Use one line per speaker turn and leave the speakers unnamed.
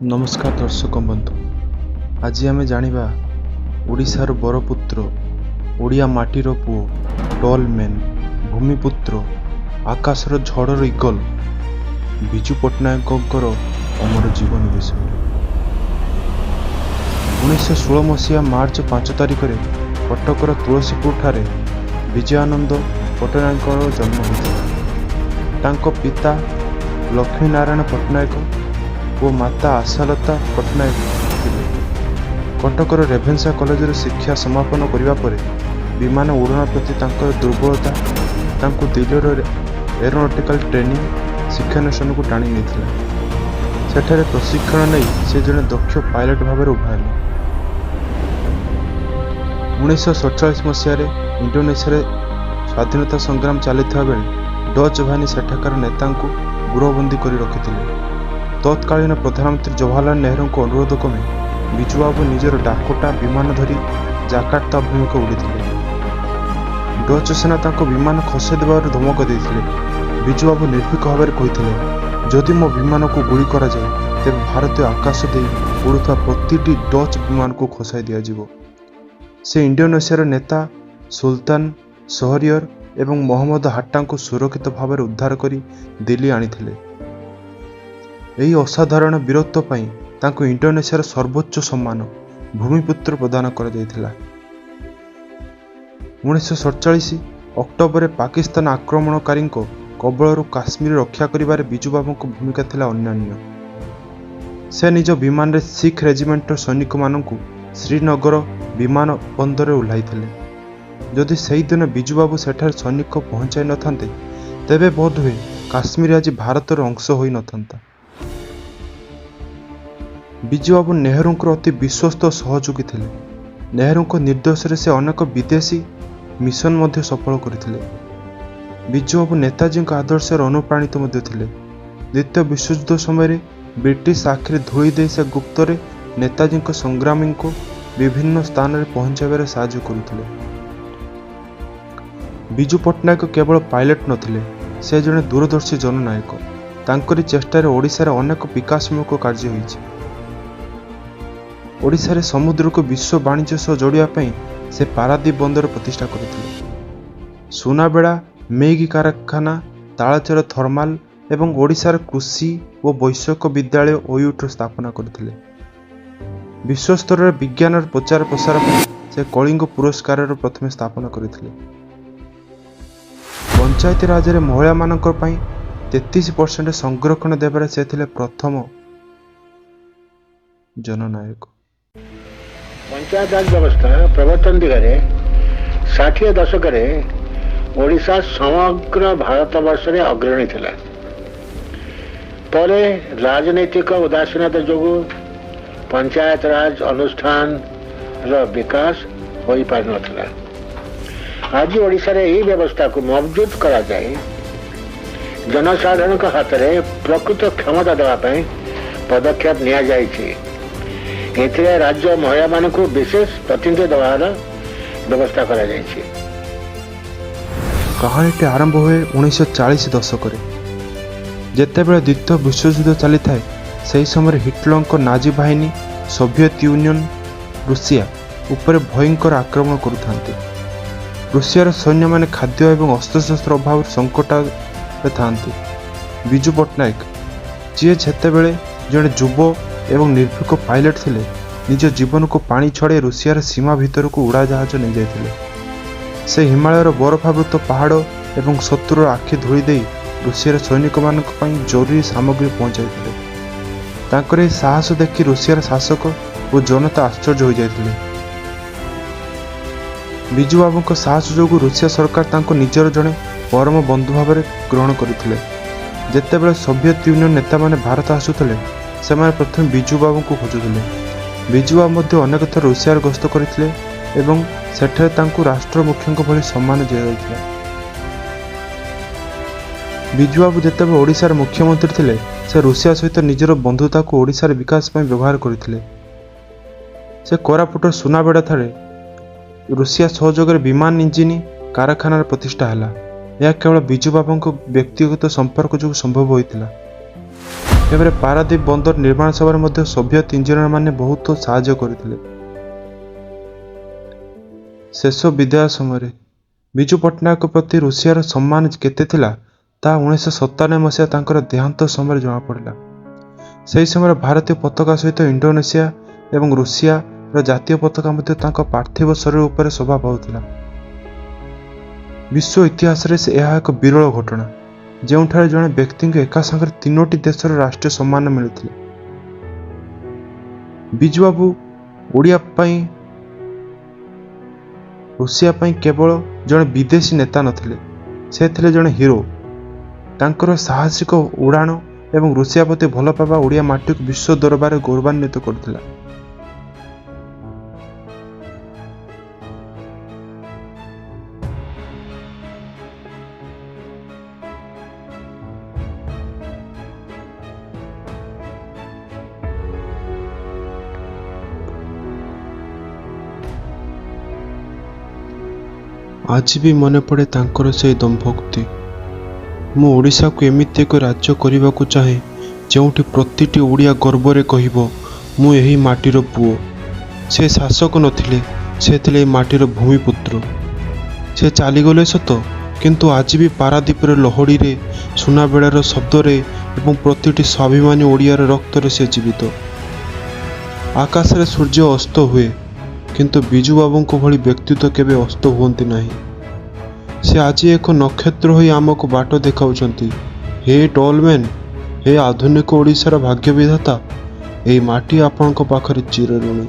नमस्कार दर्शक बंधु। आज आम जानिबा ओडिशार बरपुत्र, ओडिया माटीर पुओ, टॉल मैन, भूमिपुत्र, आकाशर झड़र इगल विजु पट्टनायकर अमर जीवन विषय। 1916 मसीहा मार्च 5 तारिख में कटकर तुलसीपुर ठारे विजयानंद पट्टनायकर जन्म होता। तांको पिता लक्ष्मीनारायण पट्टनायक और माता आशालता पट्टनायक थे। कटकर रेभेन्सा कॉलेज शिक्षा समापन करने पर विमान उड़ान प्रति दुर्बलता तांको दिल्लीर एरोनॉटिकल ट्रेनिंग शिक्षानुष्ठान को टाणी नहीं। सेठारे प्रशिक्षण नहीं से जड़े दक्ष पायलट भाव उभारे। 1947 मसीह इंडोनेशिया स्वाधीनता संग्राम चली बेले डच बाहिनी सेठाकार नेता गृहबंदी कर रखिते। तत्कालीन प्रधानमंत्री जवाहरलाल नेहरू को अनुरोध क्रमे बिजुबाबू निजर डाकोटा विमान धरी जाकार्ता अभिमुखे उड़ीते। डच सेना तांको विमान खसाई देवार धमक देते। बिजुबाबू निर्भीक भाव कहते, जदि मो विमान को गुली करा जाए तेज भारतीय आकाश दे उड़ुवा प्रतिटी डच विमान को खसाई दिया। से इंडोनेशियार नेता सुल्तान शहरियर एवं मोहम्मद हाट्टा को सुरक्षित भाव उद्धार कर दिल्ली आनी। यही असाधारण वीरत्व पाई तांको इंडोनेशियार सर्वोच्च सम्मान भूमिपुत्र प्रदान कर जायथिला। 1947 अक्टोबर पाकिस्तान आक्रमणकारी कबलरू काश्मीर रक्षा करिबारे बिजुबाबू भूमिका थिला अन्यान्य। से निज विमान रे सिख रेजिमेंटर सैनिक मानकु श्रीनगर विमान बंदर ओह्लाइथिले। जदि सही दिन बिजुबाबू सेठार सैनिक पहुंचाई नथांते तेबे बोध हुए काश्मीर आज भारतर अंश होई नथांता। बिजुबाबू नेहरू अति विश्वस्त सहयोगी थे। नेहरू निर्देश से अनेक विदेशी मिशन मध्य सफल करथिले। बिजुबाबू नेताजी आदर्श अनुप्राणित थे। द्वितीय विश्वयुद्ध समय ब्रिटिश आखिरी धूली दे से गुप्तरे नेताजी संग्रामी को विभिन्न स्थान में पहुंचाइबार साहाय्य करुथिले। बिजु पट्टनायक केवल पायलट नथिले, से जड़े दूरदर्शी जननायक। तांकरी चेष्टार ओडिशार अनेक विकासमूलक कार्य होइछि। ओडिशारे समुद्र को विश्व वाणिज्य सह जोड़ापी से पारादीप बंदर प्रतिष्ठा करथिले। सुनाबेड़ा मेगी कारखाना, तालचेर थर्माल एवं ओडिशार कृषि और वैषयिक विद्यालय ओयूट स्थापना करथिले। विश्वस्तर विज्ञान प्रचार प्रसार से कलिंग पुरस्कार प्रथम स्थापना करथिले। पंचायती राज रे महिला मानक पई 33% संरक्षण देबारे से थिले प्रथम जननायक।
पंचायत राज व्यवस्था प्रवर्तन दिगरे 60 दशक ओडिशा समग्र भारत वर्ष में अग्रणी थिला। परे राजनैतिक उदासीनता जो पंचायत राज अनुष्ठान रो विकास हो पार नथिला। आज ओडिशा रे यही व्यवस्था को मजबूत करा जाए जनसाधारण के हाथ में प्रकृत क्षमता देवाई पदक्षेप निया जाइछि। एथिरे राज्य महिला मानक विशेष प्रतिनिधि देवार व्यवस्था करा जाइछि।
कहानीटी आरंभ हुए 1940 दशक जेतेबेले द्वितीय विश्वयुद्ध चली थाए। सही समय हिटलर नाजी बाहिनी सोवियत यूनियन रूसिया उपर भयंकर आक्रमण करुथांते। रूसियार सैन्य माने खाद्य एवं अस्त्रशस्त्र अभाव संकट थांते। बिजु पट्टनायक जी जेतेबेले जड़े युव एवं निर्भीक पायलट थिले, निज जीवन को पानी छड़े रूसियार सीमा भीतर को उड़ाजहाज नहीं जाइथिले। से हिमालयर बरफावृत पहाड़ एवं शत्रुर आखि धूली दे रूसियार सैनिक मानक पई जरूरी सामग्री पहुंचाइथिले। तांकर साहस देखि रूसियार शासक और जनता आश्चर्य हो जाइथिले। बिजुबाबू साहस जोगु रूसिया सरकार तांको निजर जड़े परम बंधु भाव ग्रहण करथिले। जेतेबेले सोवियत यूनियन नेता माने भारत आसुथिले सेमाने प्रथम बिजुबाबू को खोजुथिले। बिजुबाबू अनेक थर रूसियार गस्त करथिले एवं सेठे तांको राष्ट्र मुख्यଙ୍କ भली सम्मान दिया जाइथिला। बिजुबाबू जेतेबेले ओडिशार मुख्यमंत्री थिले से रूसिया सहित निजर बंधुता को ओडिशार विकास पई व्यवहार करथिले। से कोरापुटर सुनाबेड़ा ठारे रूसिया सहयोग विमान इंजिन कारखानार प्रतिष्ठा हैला। यह केवल बिजुबाबू व्यक्तिगत संपर्क जो संभव होइतिला। ଏପରେ ପାରାଦୀପ ବନ୍ଦର ନିର୍ମାଣ ସଭାରେ ମଧ୍ୟ ସୋଭିଏତ ଇଞ୍ଜିନିୟରମାନେ ବହୁତ ସାହାଯ୍ୟ କରିଥିଲେ। ଶେଷ ବିଦାୟ ସମୟରେ ବିଜୁ ପଟ୍ଟନାୟକଙ୍କ ପ୍ରତି ରୁଷିଆର ସମ୍ମାନ କେତେ ଥିଲା ତାହା 1997 ମସିହା ତାଙ୍କର ଦେହାନ୍ତ ସମୟରେ ଜଣାପଡ଼ିଲା। ସେହି ସମୟରେ ଭାରତୀୟ ପତାକା ସହିତ ଇଣ୍ଡୋନେସିଆ ଏବଂ ରୁଷିଆର ଜାତୀୟ ପତାକା ମଧ୍ୟ ତାଙ୍କ ପାର୍ଥିବ ଶରୀର ଉପରେ ଶୋଭା ପାଉଥିଲା। ବିଶ୍ୱ ଇତିହାସରେ ଏହା ଏକ ବିରଳ ଘଟଣା, ଯେଉଁଠାରେ ଜଣେ ବ୍ୟକ୍ତିଙ୍କୁ ଏକା ସାଙ୍ଗରେ 3ଟି ଦେଶର ରାଷ୍ଟ୍ରୀୟ ସମ୍ମାନ ମିଳିଥିଲା। ବିଜୁବାବୁ ଓଡ଼ିଆ ପାଇଁ ରୁଷିଆ ପାଇଁ କେବଳ ଜଣେ ବିଦେଶୀ ନେତା ନଥିଲେ, ସେ ଥିଲେ ଜଣେ ହିରୋ। ତାଙ୍କର ସାହସିକ ଉଡ଼ାଣ ଏବଂ ରୁଷିଆ ପ୍ରତି ଭଲ ପାଇବା ଓଡ଼ିଆ ମାଟିକୁ ବିଶ୍ୱ ଦରବାରରେ ଗୌରବାନ୍ୱିତ କରୁଥିଲା। ଆଜି ବି ମନେ ପଡ଼େ ତାଙ୍କର ସେହି ଦମ୍ଭୋକ୍ତି। ମୁଁ ଓଡ଼ିଶାକୁ ଏମିତି ଏକ ରାଜ୍ୟ କରିବାକୁ ଚାହେଁ ଯେଉଁଠି ପ୍ରତିଟି ଓଡ଼ିଆ ଗର୍ବରେ କହିବ ମୁଁ ଏହି ମାଟିର ପୁଅ। ସେ ଶାସକ ନଥିଲେ, ସେ ଥିଲେ ଏହି ମାଟିର ଭୂମିପୁତ୍ର। ସେ ଚାଲିଗଲେ ସତ, କିନ୍ତୁ ଆଜି ବି ପାରାଦୀପରେ ଲହଡ଼ିରେ, ସୁନାବେଡ଼ାର ଶବ୍ଦରେ ଏବଂ ପ୍ରତିଟି ସ୍ୱାଭିମାନୀ ଓଡ଼ିଆର ରକ୍ତରେ ସେ ଜୀବିତ। ଆକାଶରେ ସୂର୍ଯ୍ୟ ଅସ୍ତ ହୁଏ, କିନ୍ତୁ ବିଜୁବାବୁଙ୍କ ଭଳି ବ୍ୟକ୍ତିତ୍ୱ କେବେ ଅସ୍ତ ହୁଅନ୍ତି ନାହିଁ। ସେ ଆଜି ଏକ ନକ୍ଷତ୍ର ହୋଇ ଆମକୁ ବାଟ ଦେଖାଉଛନ୍ତି। ହେ ଟୋଲମ୍ୟାନ୍, ହେ ଆଧୁନିକ ଓଡ଼ିଶାର ଭାଗ୍ୟ ବିଧାତା, ଏହି ମାଟି ଆପଣଙ୍କ ପାଖରେ ଚିରଋଣୀ।